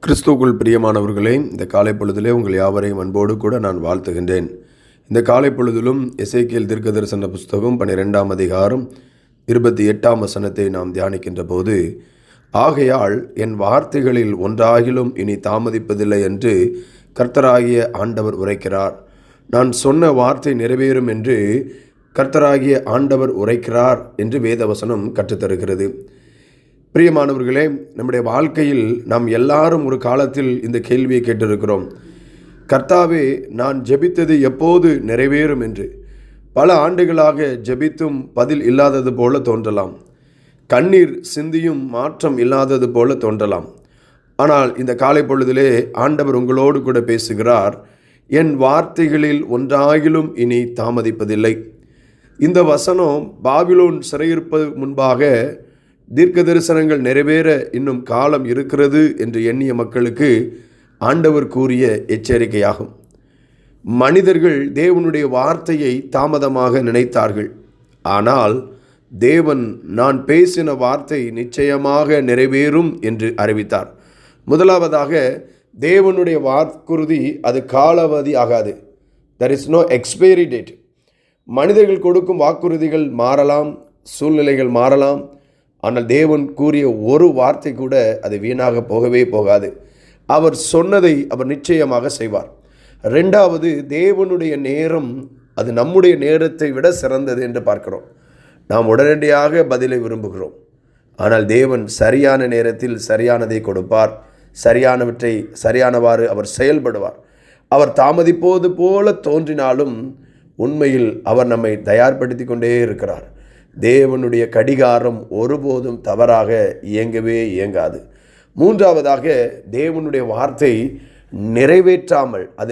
கிறிஸ்துவுக்குள் பிரியமானவர்களே, இந்த காலை பொழுதிலே உங்கள் யாவரையும் அன்போடு கூட நான் வாழ்த்துகின்றேன். இந்த காலை பொழுதிலும் எசேக்கியேல் தீர்க்கதரிசன புஸ்தகம் 12ஆம் அதிகாரம் 28ஆம் வசனத்தை நாம் தியானிக்கின்ற போது, ஆகையால் என் வார்த்தைகளில் ஒன்றாகிலும் இனி தாமதிப்பதில்லை என்று கர்த்தராகிய ஆண்டவர் உரைக்கிறார். நான் சொன்ன வார்த்தை நிறைவேறும் என்று கர்த்தராகிய ஆண்டவர் உரைக்கிறார் என்று வேதவசனம் கற்றுத்தருகிறது. பிரியமானவர்களே, நம்முடைய வாழ்க்கையில் நாம் எல்லாரும் ஒரு காலத்தில் இந்த கேள்வியை கேட்டிருக்கிறோம். கர்த்தாவே, நான் ஜெபித்தது எப்போது நிறைவேறும் என்று. பல ஆண்டுகளாக ஜெபித்தும் பதில் இல்லாதது போல தோன்றலாம். கண்ணீர் சிந்தியும் மாற்றம் இல்லாதது போல தோன்றலாம். ஆனால் இந்த காலை பொழுதிலே ஆண்டவர் உங்களோடு கூட பேசுகிறார். என் வார்த்தைகளில் ஒன்றாகிலும் இனி தாமதிப்பதில்லை. இந்த வசனம் பாபிலோன் சிறையிருப்பது முன்பாக தீர்க்க தரிசனங்கள் நிறைவேற இன்னும் காலம் இருக்கிறது என்று எண்ணிய மக்களுக்கு ஆண்டவர் கூறிய எச்சரிக்கையாகும். மனிதர்கள் தேவனுடைய வார்த்தையை தாமதமாக நினைத்தார்கள். ஆனால் தேவன், நான் பேசின வார்த்தை நிச்சயமாக நிறைவேறும் என்று அறிவித்தார். முதலாவதாக, தேவனுடைய வாக்குறுதி அது காலாவதி ஆகாது. there is no expiry date. மனிதர்கள் கொடுக்கும் வாக்குறுதிகள் மாறலாம், சூழ்நிலைகள் மாறலாம். ஆனால் தேவன் கூறிய ஒரு வார்த்தை கூட அது வீணாக போகவே போகாது. அவர் சொன்னதை அவர் நிச்சயமாக செய்வார். ரெண்டாவது, தேவனுடைய நேரம் அது நம்முடைய நேரத்தை விட சிறந்தது என்று பார்க்கிறோம். நாம் உடனடியாக பதிலை விரும்புகிறோம். ஆனால் தேவன் சரியான நேரத்தில் சரியானதை கொடுப்பார். சரியானவற்றை சரியானவாறு அவர் செயல்படுவார். அவர் தாமதிப்போது போல தோன்றினாலும் உண்மையில் அவர் நம்மை தயார்படுத்தி கொண்டே இருக்கிறார். தேவனுடைய கடிகாரம் ஒருபோதும் தவறாக இயங்கவே இயங்காது. மூன்றாவதாக, தேவனுடைய வார்த்தை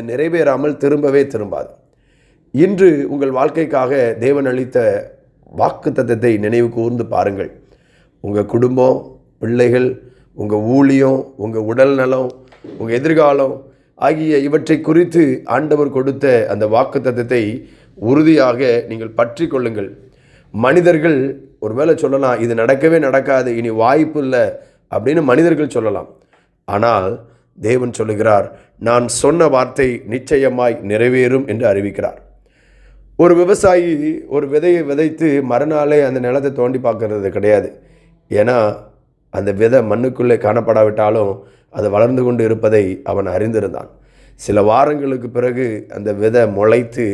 நிறைவேறாமல் திரும்பவே திரும்பாது. இன்று உங்கள் வாழ்க்கைக்காக தேவன் அளித்த வாக்குத்தத்தத்தை நினைவு கூர்ந்து பாருங்கள். உங்கள் குடும்பம், பிள்ளைகள், உங்கள் ஊழியம், உங்கள் உடல் நலம், உங்கள் எதிர்காலம் ஆகிய இவற்றை குறித்து ஆண்டவர் கொடுத்த அந்த வாக்குத்தத்தத்தை உறுதியாக நீங்கள் பற்றி கொள்ளுங்கள். மனிதர்கள் ஒருவேளை சொல்லலாம், இது நடக்கவே நடக்காது, இனி வாய்ப்பு இல்லை அப்படின்னு மனிதர்கள் சொல்லலாம். ஆனால் தேவன் சொல்லுகிறார், நான் சொன்ன வார்த்தை நிச்சயமாய் நிறைவேறும் என்று அறிவிக்கிறார். ஒரு விவசாயி ஒரு விதையை விதைத்து மறுநாளே அந்த நிலத்தை தோண்டி பார்க்கறது கிடையாது. ஏன்னா அந்த விதை மண்ணுக்குள்ளே காணப்படாவிட்டாலும் அது வளர்ந்து கொண்டு இருப்பதை அவன் அறிந்திருந்தான். சில வாரங்களுக்கு பிறகு அந்த விதை முளைத்து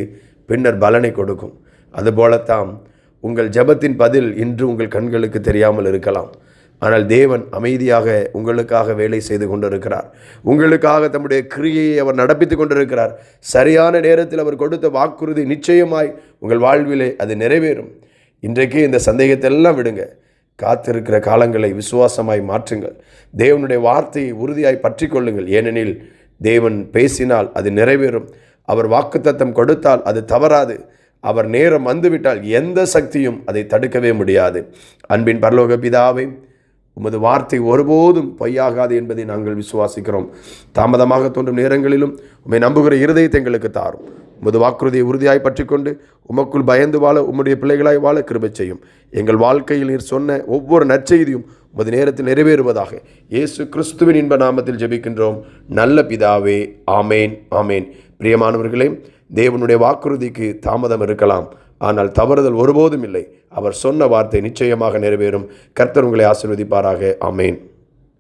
பின்னர் பலனை கொடுக்கும். அதுபோலத்தான் உங்கள் ஜெபத்தின் பதில் இன்று உங்கள் கண்களுக்கு தெரியாமல் இருக்கலாம். ஆனால் தேவன் அமைதியாக உங்களுக்காக வேலை செய்து கொண்டிருக்கிறார். உங்களுக்காக தம்முடைய கிரியையை அவர் நடப்பித்து கொண்டிருக்கிறார். சரியான நேரத்தில் அவர் கொடுத்த வாக்குறுதி நிச்சயமாய் உங்கள் வாழ்விலே அது நிறைவேறும். இன்றைக்கு இந்த சந்தேகத்தை எல்லாம் விடுங்க. காத்திருக்கிற காலங்களை விசுவாசமாய் மாற்றுங்கள். தேவனுடைய வார்த்தையை உறுதியாய் பற்றி கொள்ளுங்கள். ஏனெனில் தேவன் பேசினால் அது நிறைவேறும். அவர் வாக்குத்தத்தம் கொடுத்தால் அது தவறாது. அவர் நேரம் வந்துவிட்டால் எந்த சக்தியும் அதை தடுக்கவே முடியாது. அன்பின் பரலோக பிதாவே, உமது வார்த்தை ஒருபோதும் பொய்யாகாது என்பதை நாங்கள் விசுவாசிக்கிறோம். தாமதமாக தோன்றும் நேரங்களிலும் உம்மை நம்புகிற இருதயத்தை எங்களுக்கு தாரும். உமது வாக்குறுதியை உறுதியாய் பற்றி கொண்டு உமக்குள் பயந்து வாழ, உம்முடைய பிள்ளைகளாய் வாழ கிருபை செய்யும். எங்கள் வாழ்க்கையில் நீர் சொன்ன ஒவ்வொரு நற்செய்தியும் உமது நேரத்தில் நிறைவேறுவதாக இயேசு கிறிஸ்துவின் இன்ப நாமத்தில் ஜெபிக்கின்றோம் நல்ல பிதாவே. ஆமேன், ஆமேன். பிரியமானவர்களே, தேவனுடைய வாக்குறுதிக்கு தாமதம் இருக்கலாம், ஆனால் தவறுதல் ஒருபோதும் இல்லை. அவர் சொன்ன வார்த்தை நிச்சயமாக நிறைவேறும். கர்த்தர் உங்களை ஆசீர்வதிப்பாராக. ஆமேன்.